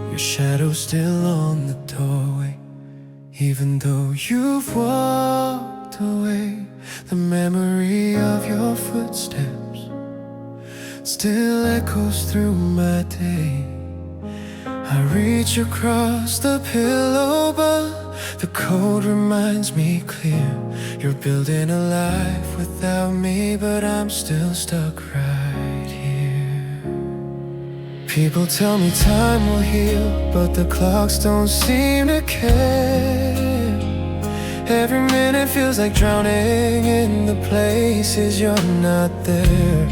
Your shadow's still on the doorway, even though you've walked away. The memory of your footsteps still echoes through my day. I reach across the pillow, but the cold reminds me clear. You're building a life without me, but I'm still stuck right here. People tell me time will heal, but the clocks don't seem to care. Every minute feels like drowning in the places you're not there.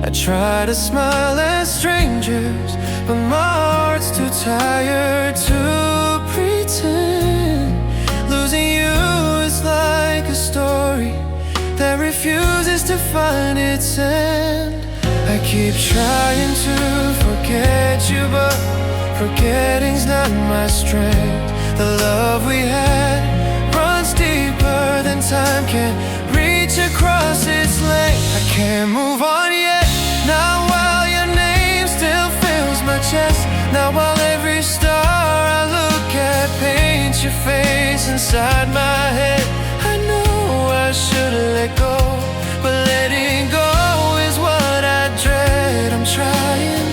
I try to smile at strangers, but my heart's too tired to pretend. Losing you is like a story that refuses to find its end. I keep trying to forget you, but forgetting's not my strength. The love we had runs deeper than time can reach across its length. I can't move on yet, not while your name still fills my chest. Not while every star I look at paints your face inside my head. I know I should've let go, but letting go is what I dread. I'm trying,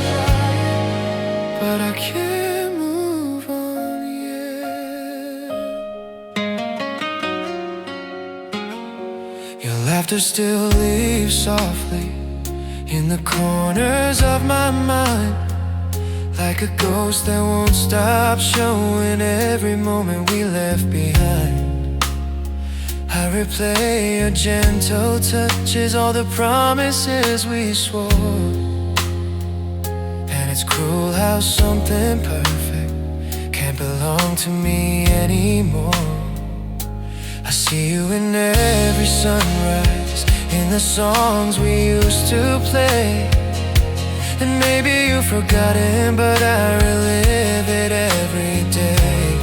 but I can't move on yet. Your laughter still leaves softly in the corners of my mind, like a ghost that won't stop showing every moment we left behind. I replay your gentle touches, all the promises we swore. And it's cruel how something perfect can't belong to me anymore. I see you in every sunrise, in the songs we used to play. And maybe you've forgotten, but I relive it every day.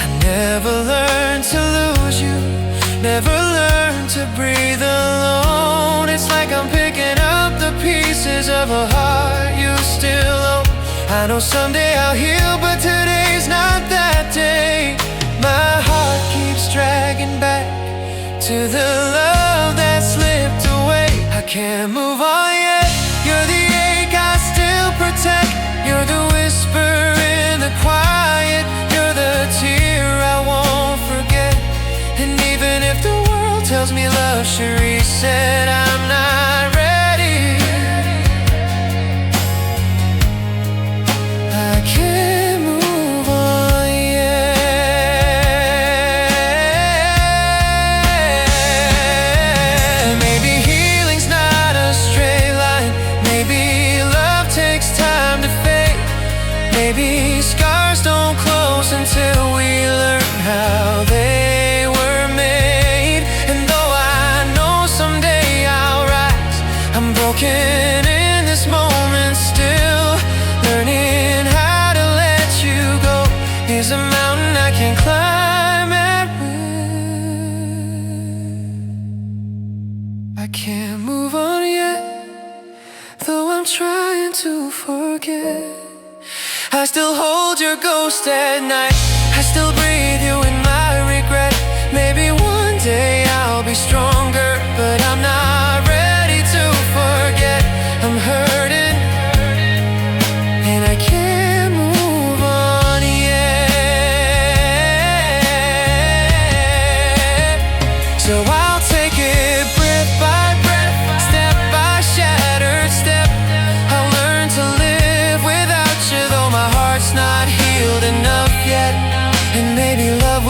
I never learned to lose you, never learned to breathe alone. It's like I'm picking up the pieces of a heart you still own. I know someday I'll heal, but today's not that day. My heart keeps dragging back to the love that slipped away. I can't move on yet. You're the ache I still protect. You're the whisper in the quiet. You're the tear I won't forget. And even if the world tells me love should reset, I'm not ready. I can't move on yet. Maybe healing's not a straight line. Maybe love takes time to fade. Maybe scars don't close until we learn how they were made. And though I know someday I'll rise, I'm broken in this moment still. Learning how to let you go is a mountain I can climb at will. I can't move on yet, though I'm trying to forget. I still hold your ghost at night. I still breathe you in my regret. Maybe one day I'll be stronger, but I'm not ready to forget. I'm hurting, and I can't move on yet. So I'll take it breath by breath, step by shattered step. I'll learn to live without you, though my heart's not healed enough yet. And maybe love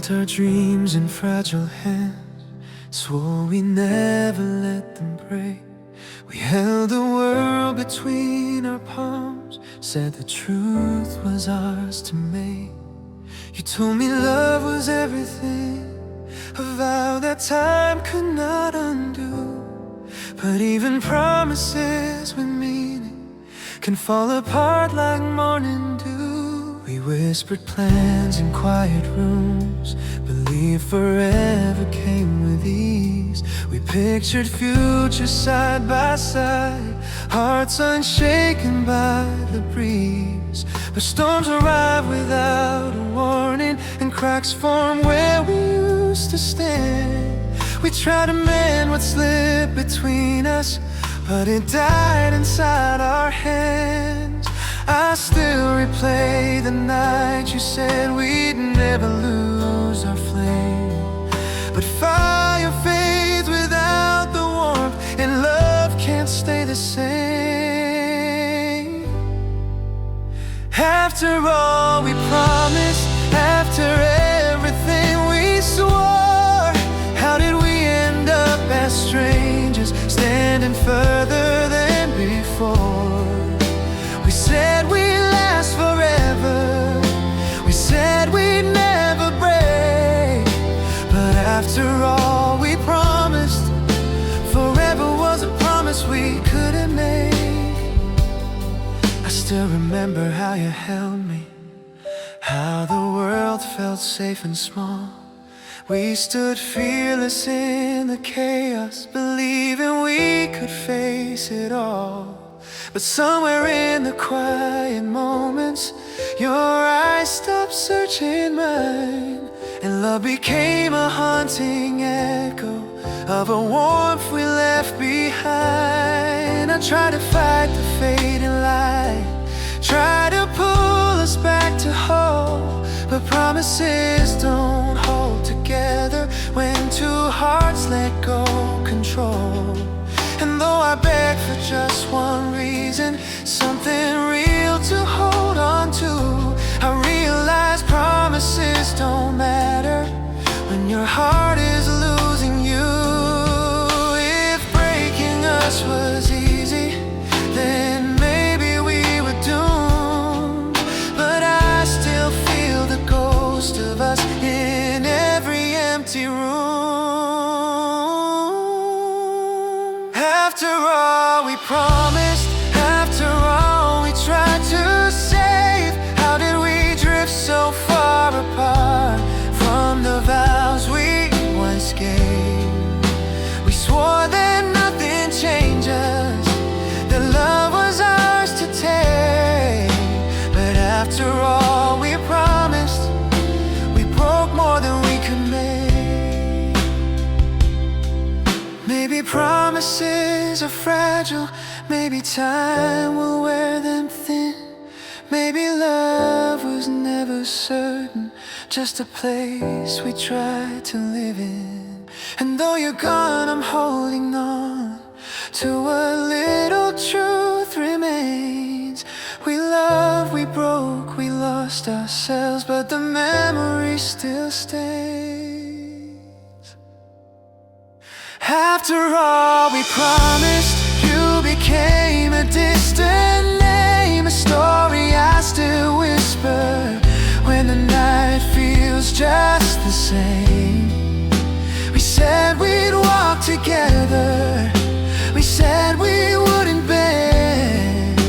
held our dreams in fragile hands, swore we never let them break. We held the world between our palms, said the truth was ours to make. You told me love was everything, a vow that time could not undo. But even promises with meaning can fall apart like morning dew. We whispered plans in quiet rooms, believed forever came with ease. We pictured futures side by side, hearts unshaken by the breeze. But storms arrive without a warning, and cracks form where we used to stand. We tried to mend what slipped between us, but it died inside our hands. I still replay the night you said we'd never lose our flame. But fire fades without the warmth, and love can't stay the same. After all we promised, after everything we swore, how did we end up as strangers, standing further than before? We said we'd last forever, we said we'd never break. But after all we promised, forever was a promise we couldn't make. I still remember how you held me, how the world felt safe and small. We stood fearless in the chaos, believing we could face it all. But somewhere in the quiet moments, your eyes stopped searching mine, and love became a haunting echo of a warmth we left behind. I tried to fight the fading light, tried to pull us back to hope, but promises don't hold together when two hearts let go control. And though I begged for just one reason, something real to hold on to, I realized promises don't matter when your heart is losing you. If breaking us was easy, then maybe we were doomed. But I still feel the ghost of us in every empty room. After all we promised, after all we tried to save, how did we drift so far apart from the vows we once gave? We swore that nothing changes, that love was ours to take. But after all we promised, we broke more than we could make. Maybe promises are fragile, maybe time will wear them thin. Maybe love was never certain, just a place we tried to live in. And though you're gone, I'm holding on to what little truth remains. We loved, we broke, we lost ourselves, but the memory still stays. After all we promised, you became a distant name, a story I still whisper when the night feels just the same. We said we'd walk together, we said we wouldn't bend.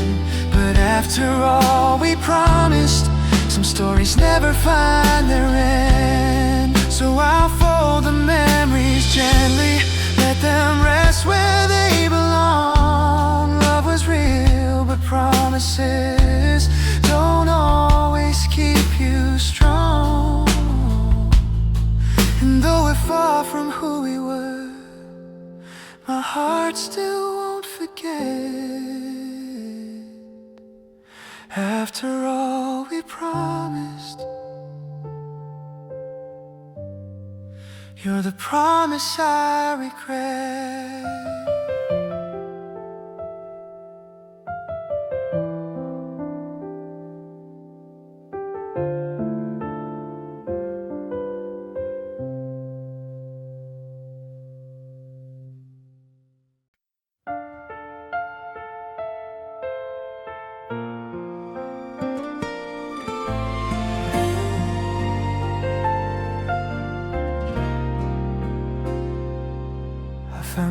But after all we promised, some stories never find their end. So I'll fold the memories gently, let them rest where they belong. Love was real, but promises don't always keep you strong. And though we're far from who we were, my heart still won't forget. After all we promised, you're the promise I regret.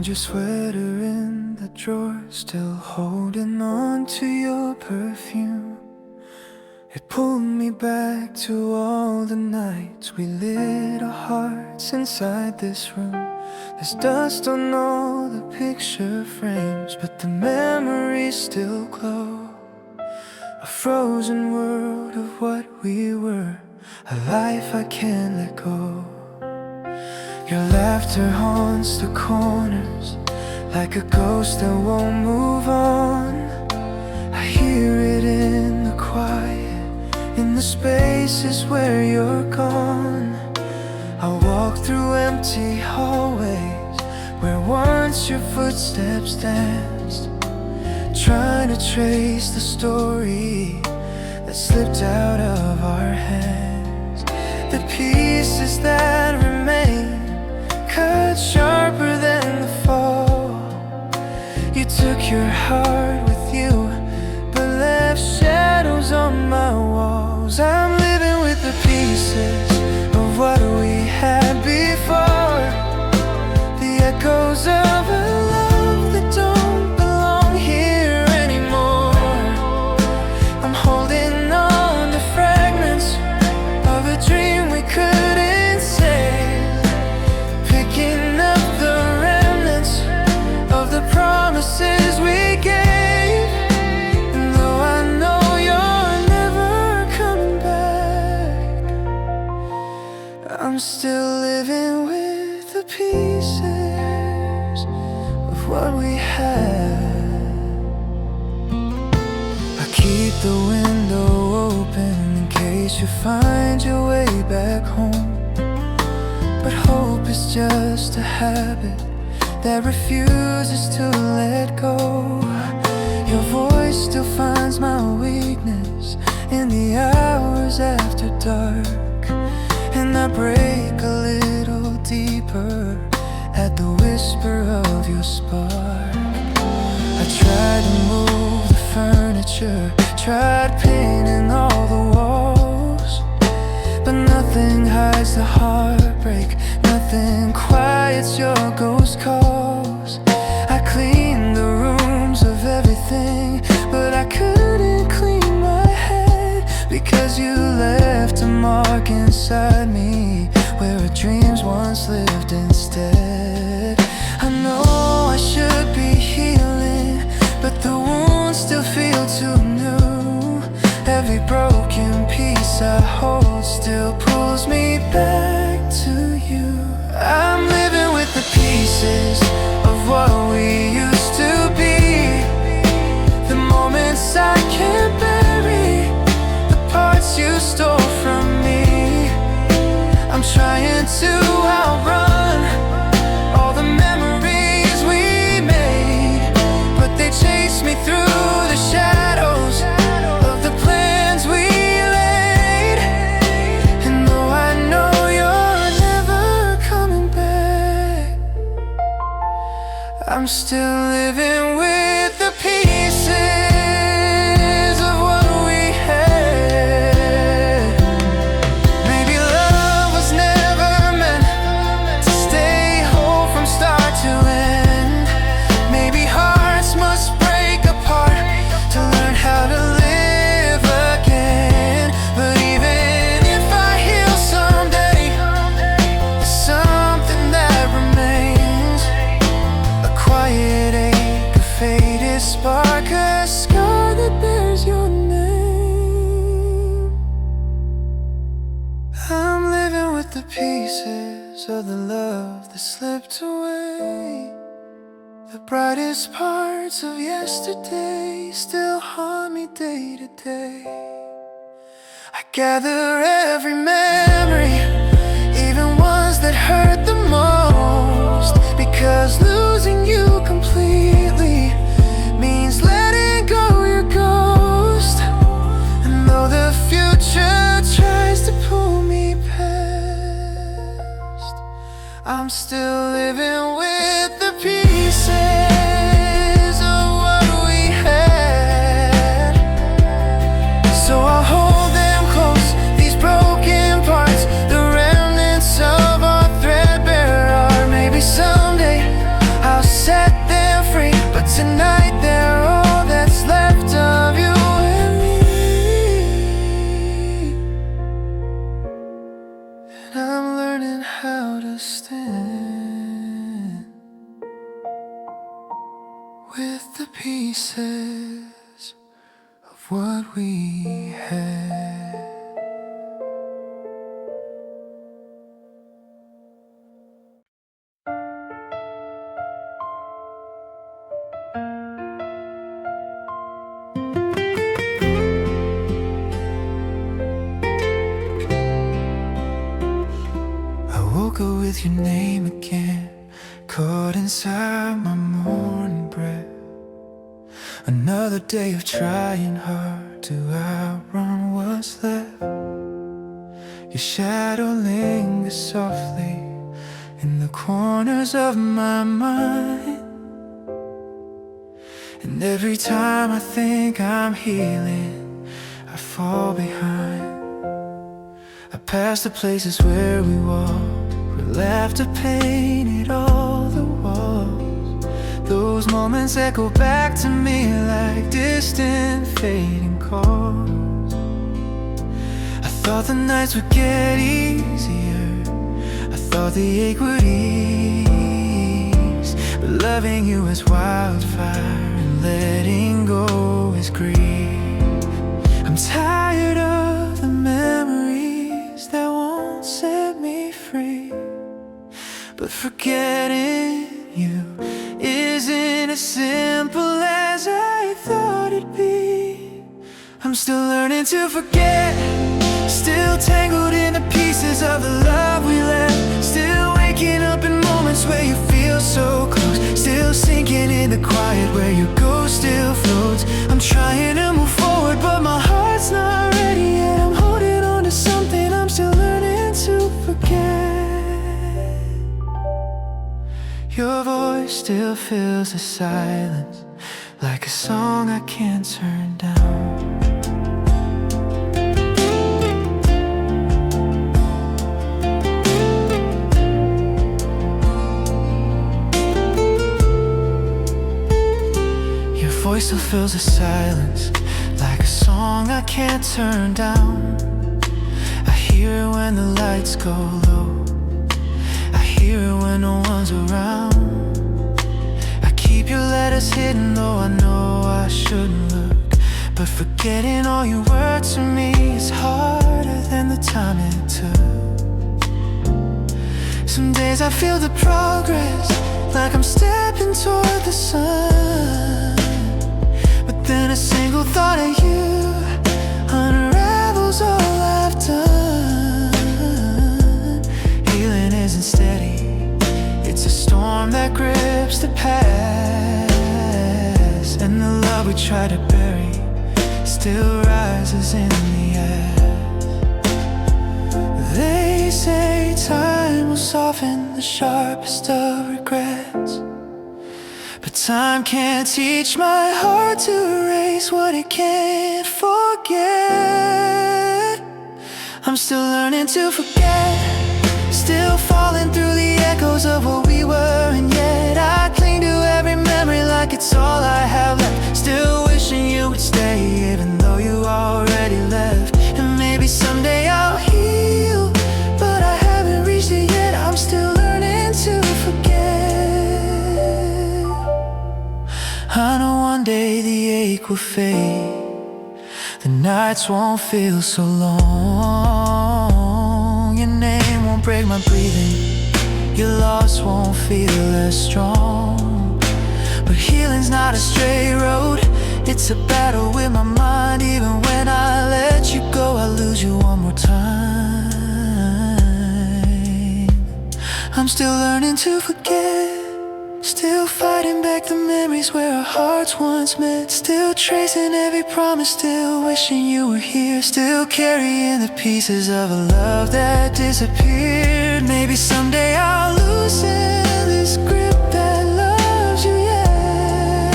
Found your sweater in the drawer, still holding on to your perfume. It pulled me back to all the nights we lit our hearts inside this room. There's dust on all the picture frames, but the memories still glow. A frozen world of what we were, a life I can't let go. Your laughter haunts the corners, like a ghost that won't move on. I hear it in the quiet, in the spaces where you're gone. I walk through empty hallways where once your footsteps danced, trying to trace the story that slipped out of our hands. The pieces that remain, cut sharper than the fall. You took your heart with you, but left shadows on my walls. I'm living with the pieces of what we had before, the echoes of a love that don't belong here anymore. I'm holding on to fragments of a dream we couldn't save, picking up the remnants of the promises we gave. And though I know you're never coming back, I'm still living with the pieces of what we had. I keep the window open in case you find your way back home, but hope is just a habit that refuses to let go. Your voice still finds my weakness in the hours after dark, and I break a little deeper at the whisper of your spark. I tried to move the furniture, tried painting all the walls, but nothing hides the heartbreak, nothing quiets your ghost calls. I cleaned the rooms of everything, but I couldn't clean my head, because you left a mark inside me where our dreams once lived instead. I know I should be healing, but the wounds still feel too new. Every broken piece I hold still pulls me back to you. I'm living with the pieces of what we used to be, the moments I can't bury, the parts you stole from me. I'm trying to outrun all the memories we made, but they chase me through the shadows of the plans we laid. And though I know you're never coming back, I'm still living with the pieces of what we had. Maybe love was never meant to stay whole from start to end. Maybe hearts must break apart to learn how to live again. But even if I heal someday, there's something that remains, a quiet ache, a faded spark, a scar that bears your name. I'm living with the pieces of the love that slipped away. The brightest parts of yesterday still haunt me day to day. I gather every memory, even ones that hurt the most, because losing you completely means letting go your ghost. And though the future tries to pull me past, I'm still living with the pieces of what we had. So I'll hold them close, these broken parts, the remnants of our threadbare art. Maybe someday tonight they're all that's left of you and me. And I'm learning how to stand with the pieces of what we had. I woke up with your name again, caught inside my morning breath. Another day of trying hard to outrun what's left. Your shadow lingers softly in the corners of my mind. And every time I think I'm healing, I fall behind. I pass the places where we walked, where laughter painted all the walls. Those moments echo back to me like distant fading calls. I thought the nights would get easier, I thought the ache would ease. But loving you is wildfire and letting go is grief. I'm tired of the memories that won't set me free. But forgetting you isn't as simple as I thought it'd be. I'm still learning to forget, still tangled in the pieces of the love we left. Still waking up in moments where you feel so close, still sinking in the quiet where your ghost still floats. I'm trying to move forward but my heart's not ready yet. I'm holding on to something I'm still learning to forget. Your voice still fills the silence like a song I can't turn down. Your voice still fills the silence like a song I can't turn down. I hear it when the lights go low, I hear it when no one's around. I keep your letters hidden though I know I shouldn't look. But forgetting all you were to me is harder than the time it took. Some days I feel the progress, like I'm stepping toward the sun. But then a single thought of you unravels all I've done. Healing isn't steady, it's a storm that grips the past. And the love we try to bury still rises in the air. They say time will soften the sharpest of regrets, but time can't teach my heart to erase what it can't forget. I'm still learning to forget, still falling through the echoes of what we were. And yet I cling to every memory like it's all I have left. Still wishing you would stay even though you already left. And maybe someday I'll heal, but I haven't reached it yet. I'm still learning to forget. I know one day the ache will fade, the nights won't feel so long. Your name won't break my breathing, your loss won't feel as strong. But healing's not a straight road, it's a battle with my mind. Even when I let you go, I lose you one more time. I'm still learning to forget, still fighting back the memories where our hearts once met. Still tracing every promise, still wishing you were here. Still carrying the pieces of a love that disappeared. Maybe someday I'll loosen this grip that loves you yet.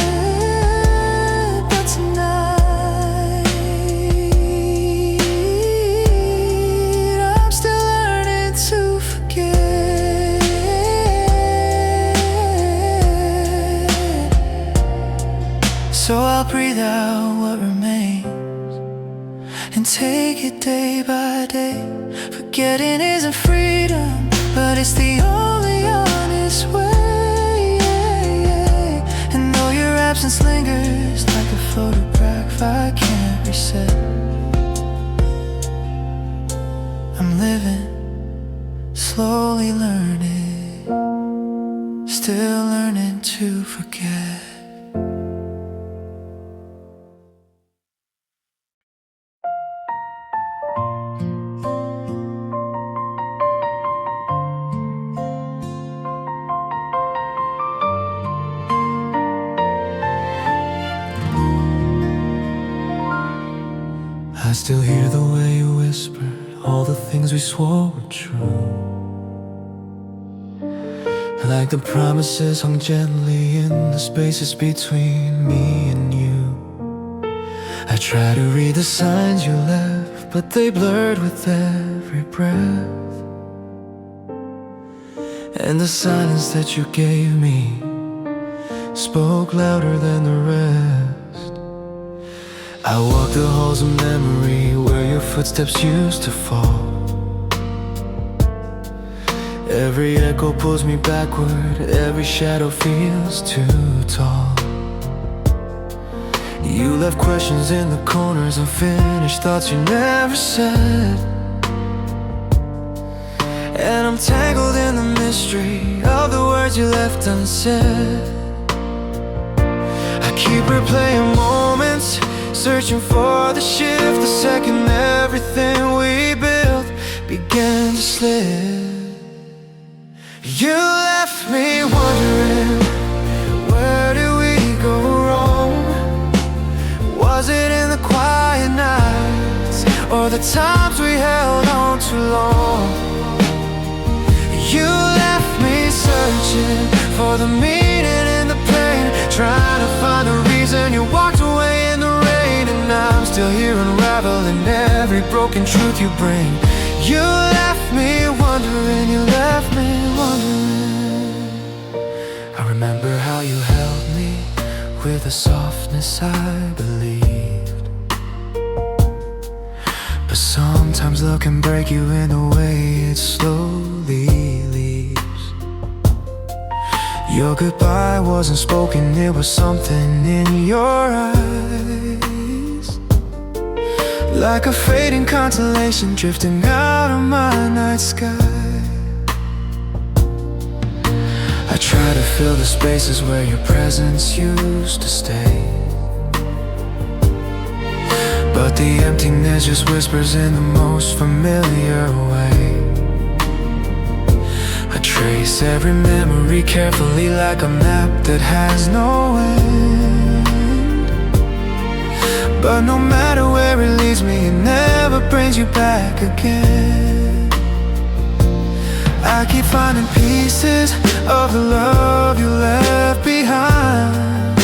But tonight I'm still learning to forget. So I'll breathe out what remains and take it day by day. Forgetting isn't freedom, but it's the only honest way. And though your absence lingers like a photograph I can't reset, I'm living, slowly learning, still learning to forget. I still hear the way you whisper all the things we swore were true, like the promises hung gently in the spaces between me and you. I try to read the signs you left, but they blurred with every breath, and the silence that you gave me spoke louder than the rest. I walk the halls of memory where your footsteps used to fall. Every echo pulls me backward, every shadow feels too tall. You left questions in the corners, unfinished thoughts you never said, and I'm tangled in the mystery of the words you left unsaid. I keep replaying moments, searching for the shift, the second everything we built began to slip. You left me wondering, where did we go wrong? Was it in the quiet nights, or the times we held on too long? You left me searching for the meaning in the pain, trying to find the reason you walked away in the rain. And I'm still here unraveling every broken truth you bring. You left me wondering, you left me wondering. I remember how you held me with a softness I believed, but sometimes love can break you in a way it slowly leaves. Your goodbye wasn't spoken, it was something in your eyes, like a fading constellation drifting out of my night sky. I try to fill the spaces where your presence used to stay, but the emptiness just whispers in the most familiar way. I trace every memory carefully like a map that has no end, but no matter where it leads me, it never brings you back again. I keep finding pieces of the love you left behind,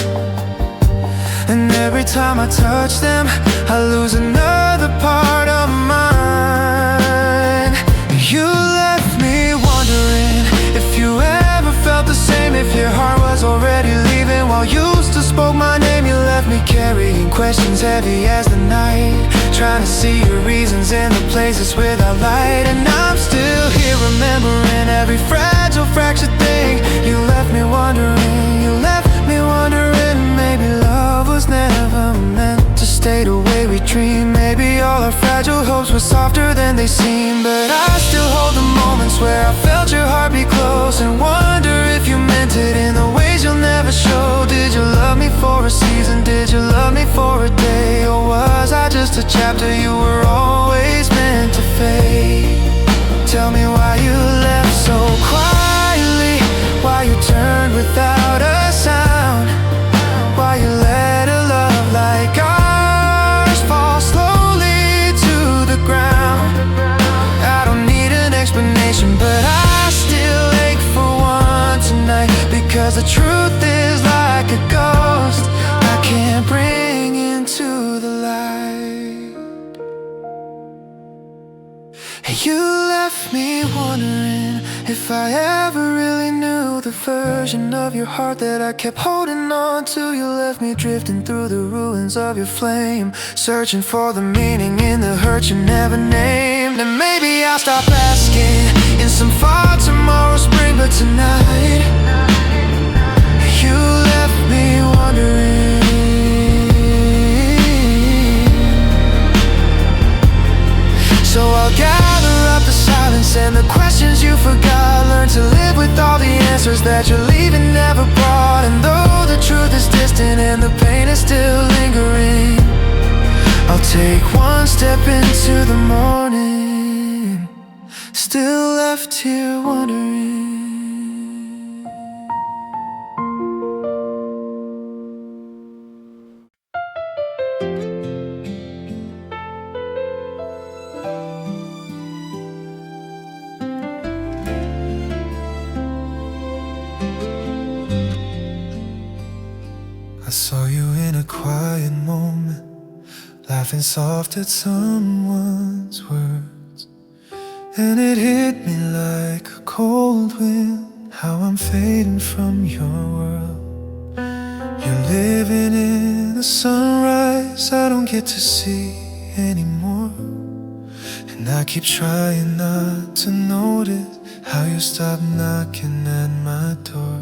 and every time I touch them, I lose another part of mine. You left me wondering if you ever felt the same, if your heart was already leaving while you still spoke my name. You left me carrying questions heavy as the night, trying to see your reasons in the places without light. And I'm still here remembering every fragile, fractured thing. You left me wondering, you left me wondering. Maybe love was never meant to stay the way we dream. Maybe all our fragile hopes were softer than they seem, but I still hold the moments where I felt your heart be close, and wonder if you meant it in the ways you'll never show. Did you love me for a season? Did you love me for a day? Or was I just a chapter you were always meant to fade? Tell me why you left so quietly, why you turned without a sound, why you let a love like ours fall slowly to the ground. I don't need an explanation, but I still ache for one tonight, because the truth is like a ghost I can't bring into the light. Hey, you left me wondering if I ever really knew knew the version of your heart that I kept holding on to. You left me drifting through the ruins of your flame, searching for the meaning in the hurt you never named. And maybe I'll stop asking in some far tomorrow spring, but tonight you left me wondering. So I'll gather up the silence and the questions you forgot, learn to live with all the answers that you're leaving never brought. And though the truth is distant and the pain is still lingering, I'll take one step into the morning, still left here wondering. I saw you in a quiet moment, laughing soft at someone's words, and it hit me like a cold wind, how I'm fading from your world. You're living in the sunrise I don't get to see anymore, and I keep trying not to notice how you stopped knocking at my door.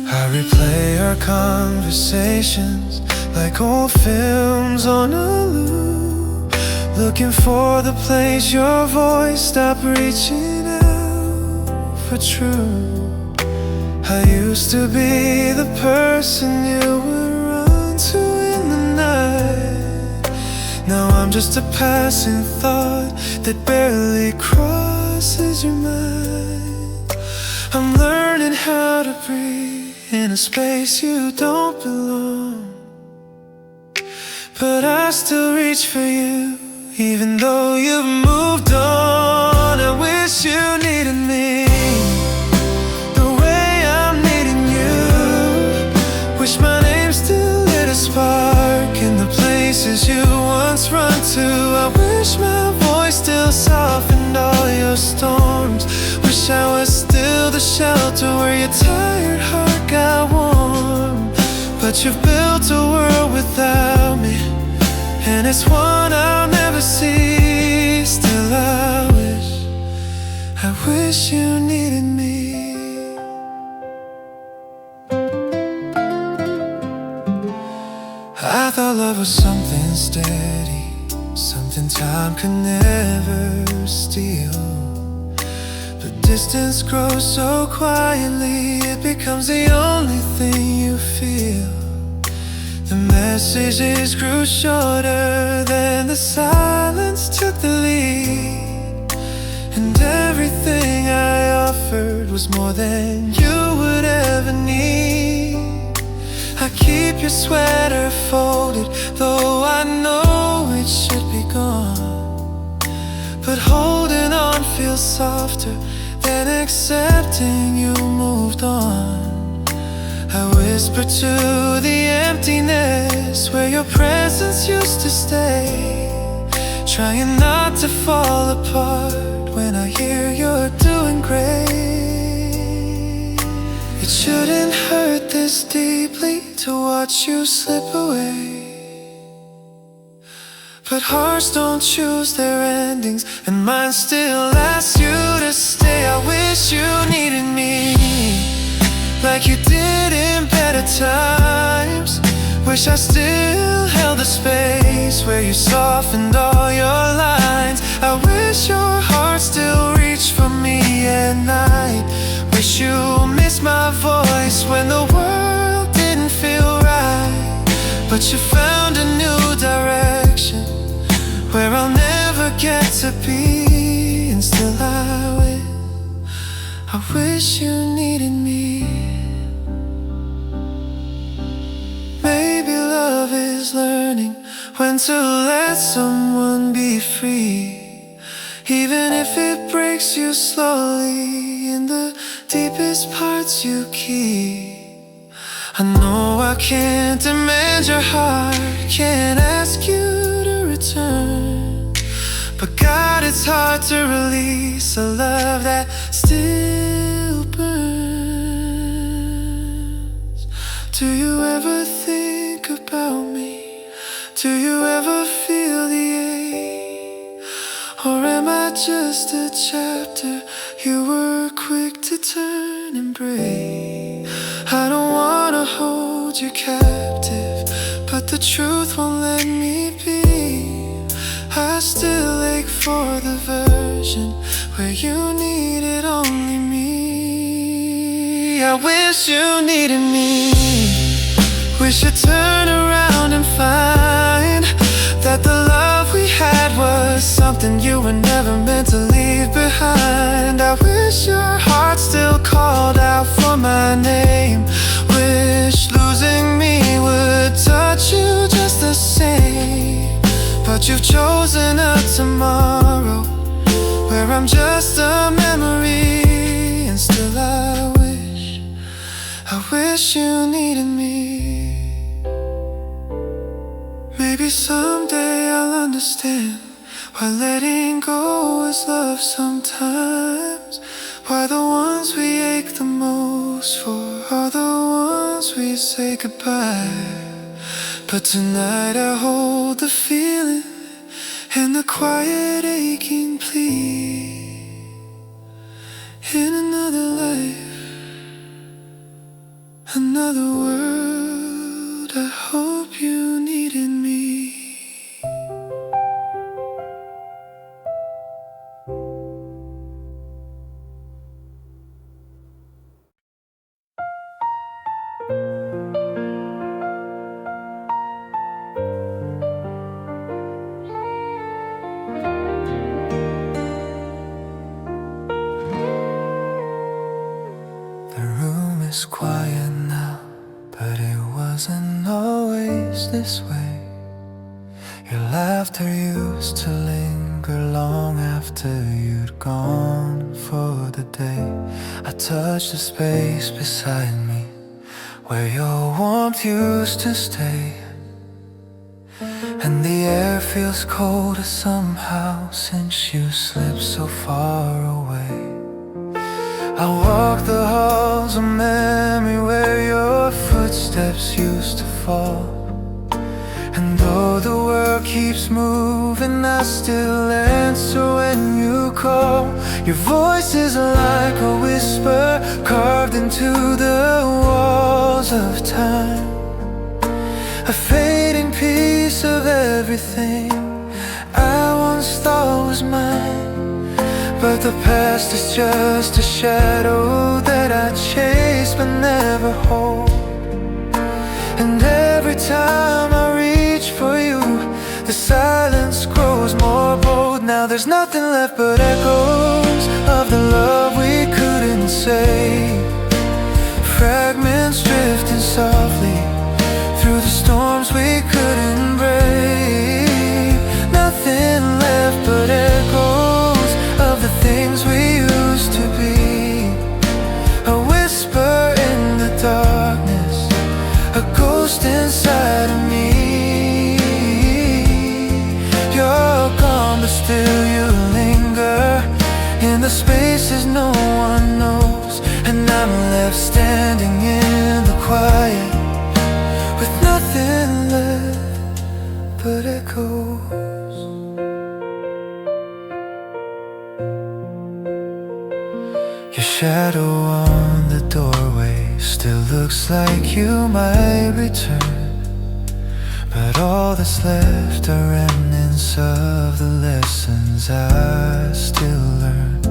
I replay our conversations like old films on a loop, looking for the place your voice stopped reaching out for truth. I used to be the person you would run to in the night. Now I'm just a passing thought that barely crosses your mind. I'm learning how to breathe in a space you don't belong, but I still reach for you, even though you've moved on. I wish you needed me the way I'm needing you. Wish my name still lit a spark in the places you once run to. I wish my voice still softened all your storms. Wish I was still the shelter where your tired heart got warm. But you've built a world without me, and it's one I'll never see. Still I wish you needed me. I thought love was something steady, something time could never steal. But distance grows so quietly, it becomes the only thing you feel. The messages grew shorter, then the silence took the lead, and everything I offered was more than you would ever need. I keep your sweater folded, though I know it should be gone. But holding on feels softer than accepting you moved on. I whisper to the emptiness where your presence used to stay, trying not to fall apart when I hear you're doing great. It shouldn't hurt this deeply to watch you slip away, but hearts don't choose their endings, and mine still asks you to stay. I wish you needed me like you did in better times. Wish I still held the space where you softened all your lines. I wish your heart still reached for me at night. Wish you missed my voice when the world didn't feel right. But you found a new direction where I'll never get to be. And still I wish you needed me. Maybe love is learning when to let someone be free, even if it breaks you slowly in the deepest parts you keep. I know I can't demand your heart, can't ask you to return, but God, it's hard to release a love that still burns. Do you ever think about me? Do you ever feel the ache? Or am I just a chapter you were quick to turn and break? I don't wanna hold you captive, but the truth won't let me be. I still ache for the version where you needed only me. I wish you needed me. Wish you'd turn around and find that the love we had was something you were never meant to leave behind. I wish your heart still called out for my name. Wish losing me would touch you just the same. But you've chosen a tomorrow where I'm just a memory. And still I wish you needed me. Maybe someday I'll understand why letting go is love sometimes. Why the ones we ache the most for are the ones we say goodbye. But tonight I hold the feeling and the quiet aching plea. In another life, another world, I hope you needed me. It's quiet now, but it wasn't always this way. Your laughter used to linger long after you'd gone for the day. I touched the space beside me where your warmth used to stay, and the air feels colder somehow since you slipped so far away. I walk the halls of memory where your footsteps used to fall, and though the world keeps moving, I still answer when you call. Your voice is like a whisper carved into the walls of time, a fading piece of everything I once thought was mine. But the past is just a shadow that I chase but never hold. And every time I reach for you, the silence grows more bold. Now there's nothing left but echoes of the love we couldn't save, fragments drifting softly through the storms we couldn't brave. Nothing left but echoes of the things we used to be. A whisper in the darkness, a ghost inside of me. You're gone but still you linger in the spaces no one knows, and I'm left standing in the quiet with nothing left but echoes. Your shadow on the doorway still looks like you might return, but all that's left are remnants of the lessons I still learn.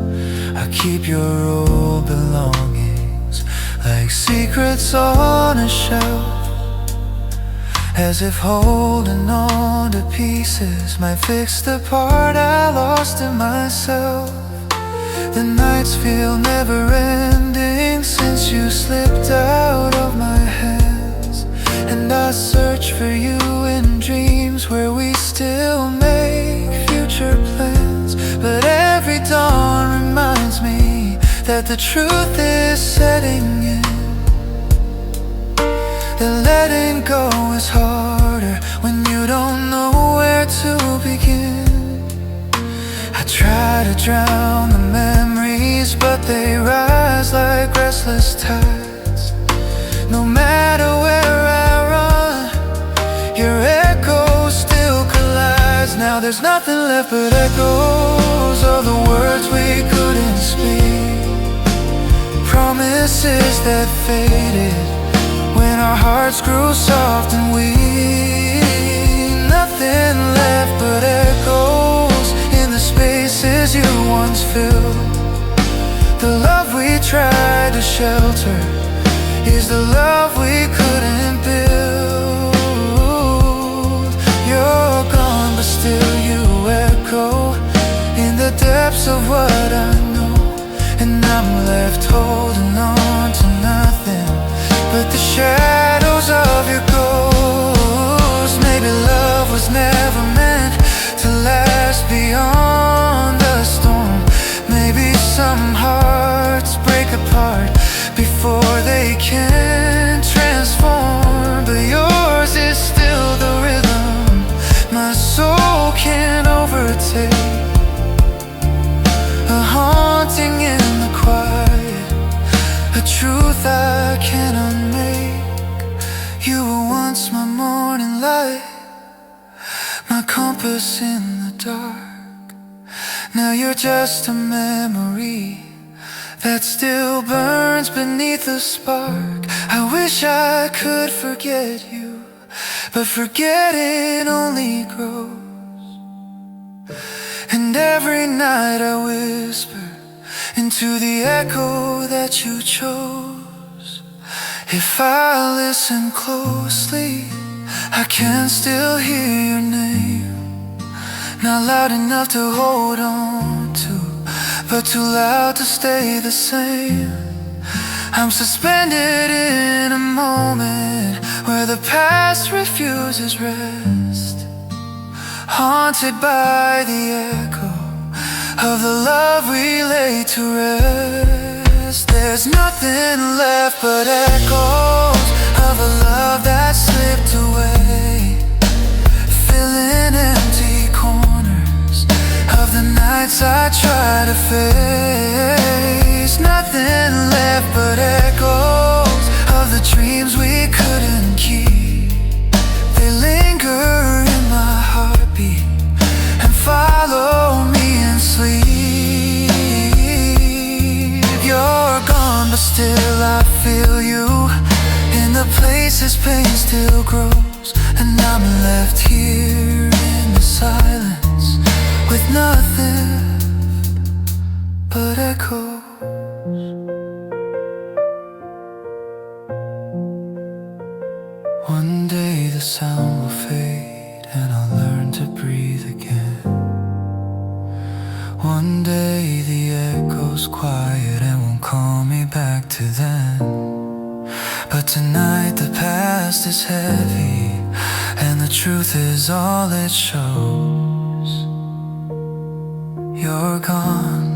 I keep your old belongings like secrets on a shelf, as if holding on to pieces might fix the part I lost in myself. The nights feel never-ending since you slipped out of my hands, and I search for you in dreams where we still make future plans. But every dawn reminds me that the truth is setting in, that letting go is harder when you don't know where to begin. I try to drown the memories, but they rise like restless tides. No matter where Now there's nothing left but echoes of the words we couldn't speak, promises that faded when our hearts grew soft and weak. Nothing left but echoes in the spaces you once filled. The love we tried to shelter is the love we couldn't build. You're gone, but still you echo in the depths of what I know. And I'm left holding on to nothing but the shadows of your ghost. Maybe love was never meant to last beyond the storm. Maybe some hearts break apart before they can transform. But yours is still the rhythm my soul can't overtake, a haunting in the quiet, a truth I can't unmake. You were once my morning light, my compass in the dark. Now you're just a memory that still burns beneath a spark. I wish I could forget you, but forgetting only grows. And every night I whisper into the echo that you chose. If I listen closely, I can still hear your name. Not loud enough to hold on to, but too loud to stay the same. I'm suspended in a moment where the past refuses rest, haunted by the echo of the love we laid to rest. There's nothing left but echoes of a love that slipped away, filling empty corners of the nights I try to face. Nothing left but echoes of the dreams we couldn't keep. They linger in my heartbeat and follow me in sleep. You're gone, but still I feel you in the places pain still grows. And I'm left here in the silence with nothing but echoes. One day the sound will fade and I'll learn to breathe again. One day the echo's quiet and won't call me back to then. But tonight the past is heavy and the truth is all it shows. You're gone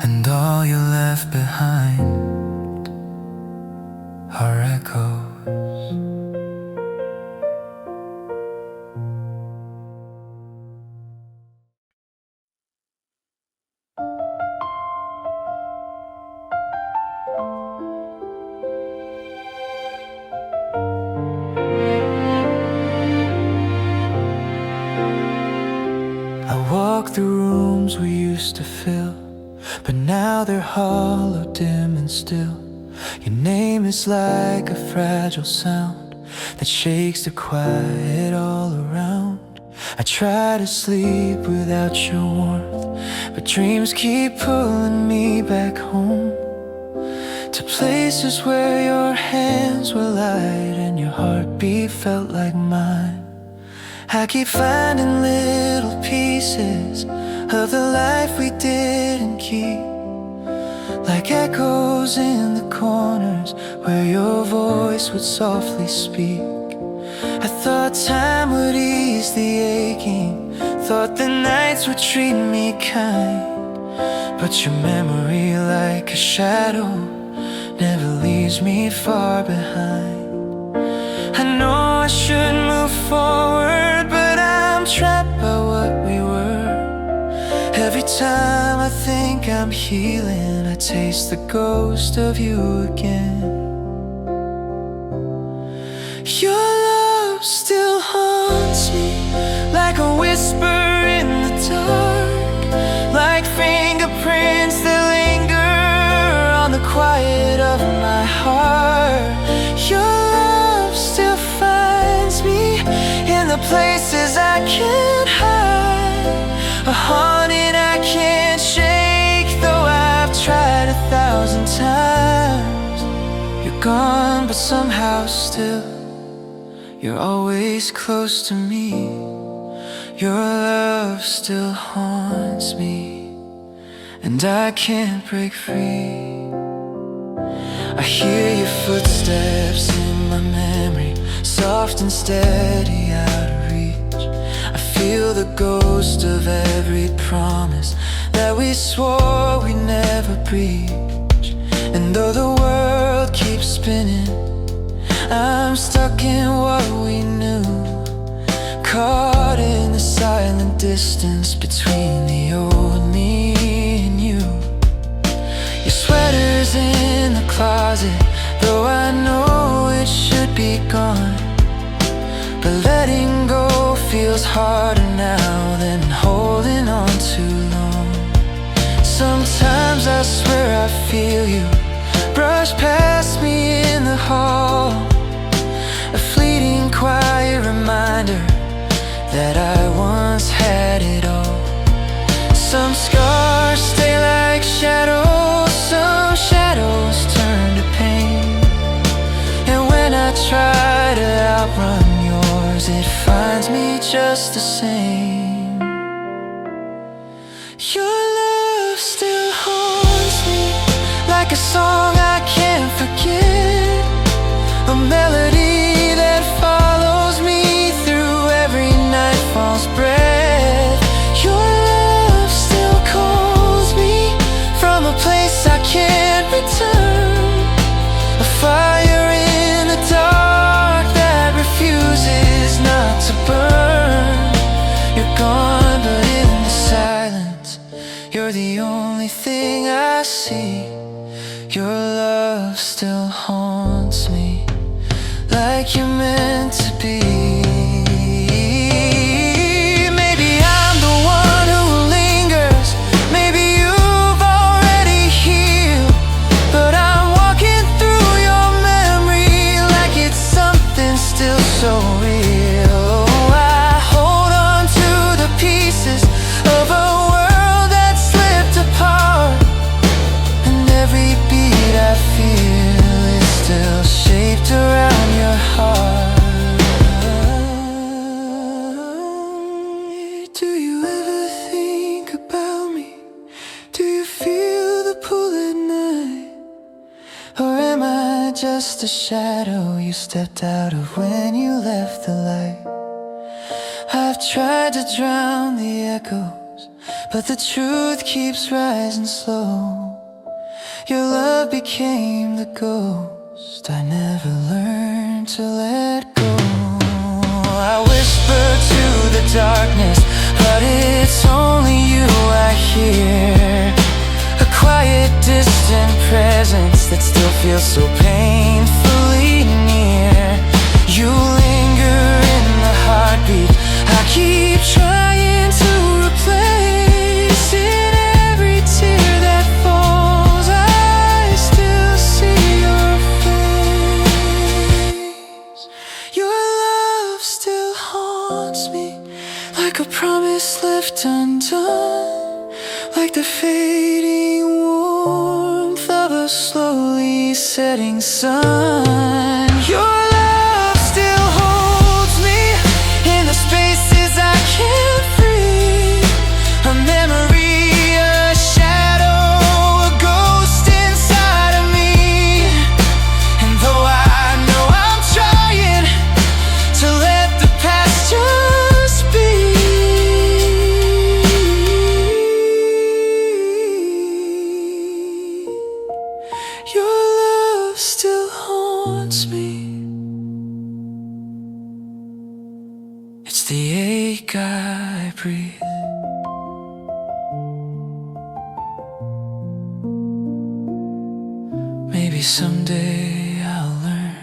and all you left behind are echoes. Walk the rooms we used to fill, but now they're hollow, dim and still. Your name is like a fragile sound that shakes the quiet all around. I try to sleep without your warmth, but dreams keep pulling me back home, to places where your hands were light and your heartbeat felt like mine. I keep finding little pieces of the life we didn't keep, like echoes in the corners where your voice would softly speak. I thought time would ease the aching, thought the nights would treat me kind, but your memory, like a shadow, never leaves me far behind. I know I should move forward, but I'm trapped by what we were. Every time I think I'm healing, I taste the ghost of you again. Your love still haunts me like a whisper the places I can't hide, a haunting I can't shake. Though I've tried 1,000 times, you're gone, but somehow still you're always close to me. Your love still haunts me, and I can't break free. I hear your footsteps in my memory, soft and steady, out of reach. I feel the ghost of every promise that we swore we'd never breach. And though the world keeps spinning, I'm stuck in what we knew, caught in the silent distance between the old me and you. Your sweater's in the closet, though I know it should be gone. But letting go feels harder now than holding on too long. Sometimes I swear I feel you brush past me in the hall, a fleeting quiet reminder that I once had it all. Some scars stay like shadows, some shadows turn to pain. And when I try to outrun yours, it finds me just the same. Your love still haunts me, like a song I can't forget, a melody that follows me through every nightfall's breath. Your love still calls me from a place I can't return, a fire in the dark that refuses not to burn. You're gone, but in the silence, you're the only thing I see. Your love still haunts me, like you're meant to be. Maybe I'm the one who lingers, maybe you've already healed, but I'm walking through your memory like it's something still so real. I hold on to the pieces of a world that slipped apart, and every beat I feel is still shaped around your heart. Do you ever think about me? Do you feel the pull at night? Or am I just a shadow you stepped out of when you left the light? I've tried to drown the echoes, but the truth keeps rising slow. Your love became the ghost I never learned to let go. I whisper to the darkness, but it's only you I hear, a quiet, distant presence that still feels so painfully near. You linger in the heartbeat I keep trying to replace. In every tear that falls, I still see your face. Your love still haunts me, like a promise left undone, like the fading warmth of a slowly setting sun. Your love still holds me in the spaces I can't free, a memory, a shadow, a ghost inside of me. And though I know I'm trying to let the past just be, your love still haunts me. It's the ache I breathe. Maybe someday I'll learn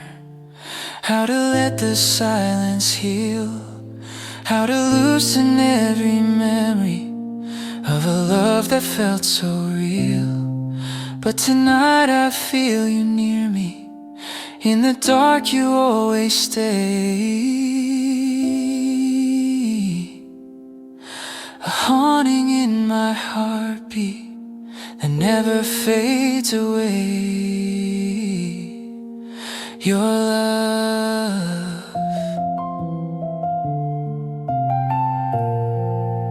how to let the silence heal, how to loosen every memory of a love that felt so real. But tonight I feel you near me, in the dark you always stay. fades away. Your love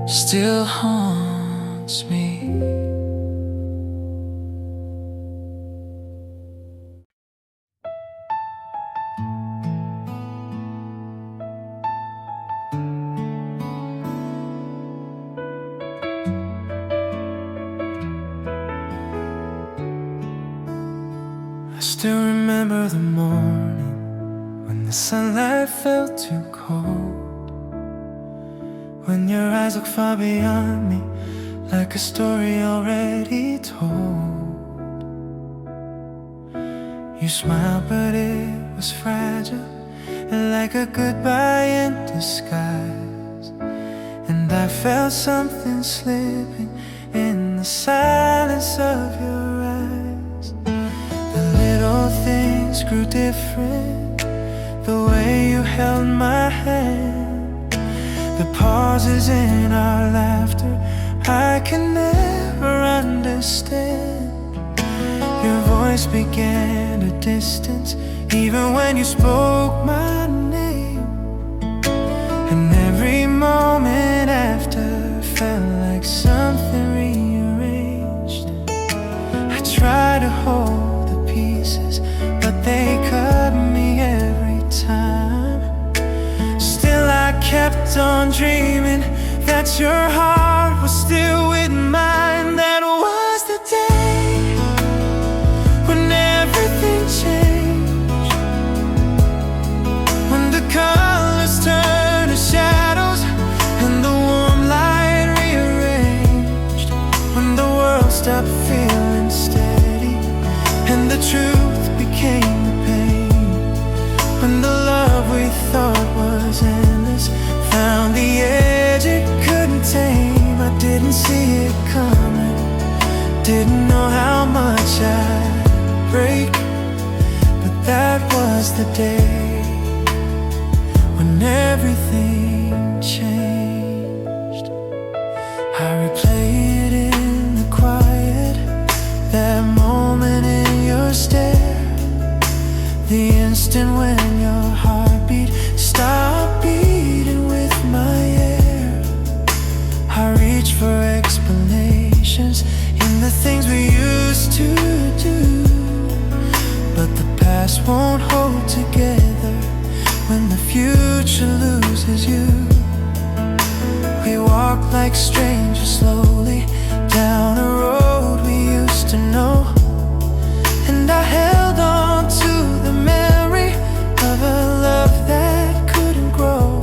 still haunts me. I still remember the morning when the sunlight felt too cold, when your eyes looked far beyond me, like a story already told. You smiled but it was fragile, like a goodbye in disguise. And I felt something slipping in the silence of your eyes. The little things grew different, the way you held my hand, the pauses in our laughter I can never understand. Your voice began to distance even when you spoke my name, and every moment after felt like something rearranged. I tried to hold the pieces, but they cut me every time. Still I kept on dreaming that your heart was still with mine. That was the day when everything changed, when the colors turned to shadows and the warm light rearranged, when the world stopped feeling steady and the truth became the pain, when the love we thought was endless found the edge it couldn't tame. I didn't see it coming, didn't know how much I'd break, but that was the day when everything changed. I replay it in the quiet, that moment in your stare, the instant when your heartbeat stopped beating with my air. I reach for explanations in the things we used to do, but the past won't hold together when the future loses you. We walk like strangers slowly down a road we used to know, and I held on to the memory of a love that couldn't grow.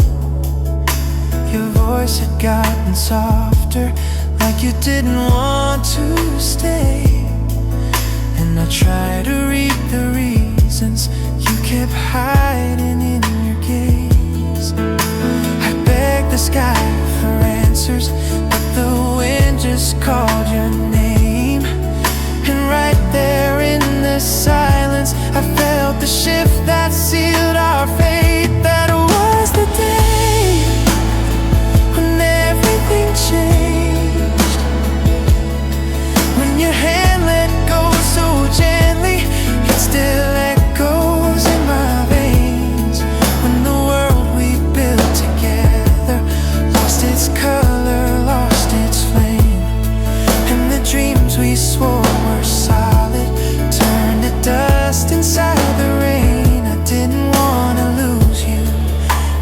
Your voice had gotten softer, like you didn't want to stay, and I tried to read the reasons you kept hiding in your gaze. I begged the sky for answers, but the wind just called your name. And right there in the silence, I felt the shift that sealed our fate. That was the day when everything changed, when your hand let go so gently it still echoes in my veins, when the world we built together lost its color, lost its flame, and the dreams we swore were solid turned to dust inside the rain. I didn't want to lose you,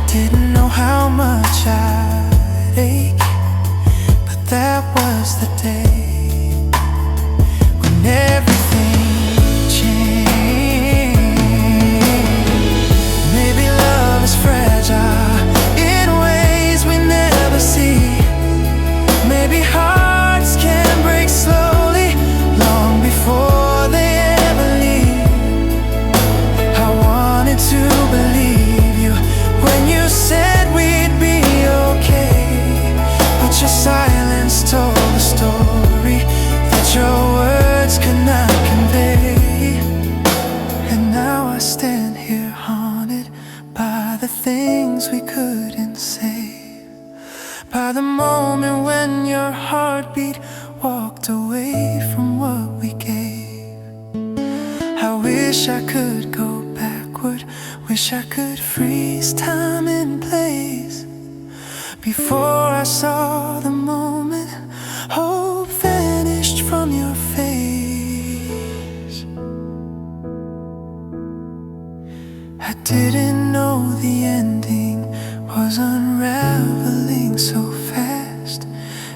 didn't know how much I'd ache, but that was the day when everything changed. Maybe love is fragile in ways we never see. Maybe hearts can break slowly, long before they ever leave. I wanted to believe you when you said we'd be okay, but your silence told a story that your words could not convey. And now I stand here haunted by the things we couldn't say, by the moment when your heartbeat walked away from what we gave. Wish I could go backward. Wish I could freeze time in place. Before I saw the moment hope vanished from your face. I didn't know the ending was unraveling so fast.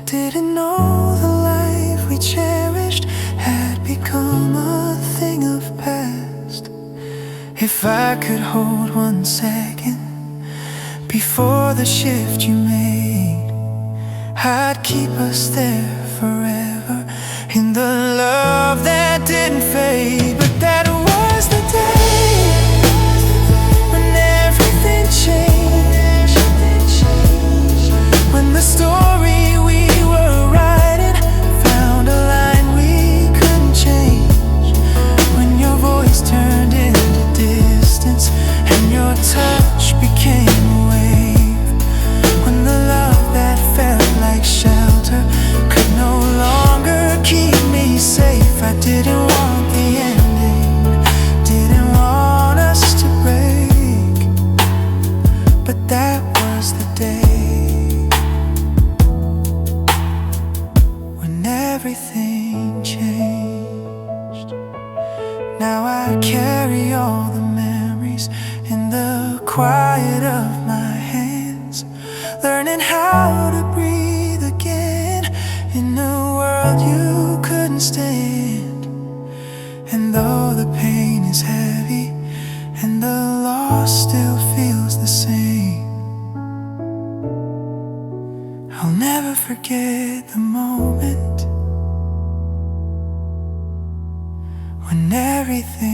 Didn't know the life we cherished had become a thing of past. If I could hold 1 second before the shift you made, I'd keep us there forever in the love that didn't fade. But that was the day when everything changed, when the story we were writing found a line we couldn't change, when your voice turned into distance and your touch became a wave, when the love that felt like shelter could no longer keep me safe. I didn't want the ending, didn't want us to break, but that was the day when everything changed. Now I carry all the memories in the quiet of my hands, learning how to breathe again in a world you couldn't stand. And though the pain is heavy and the loss still feels the same, I'll never forget the moment when everything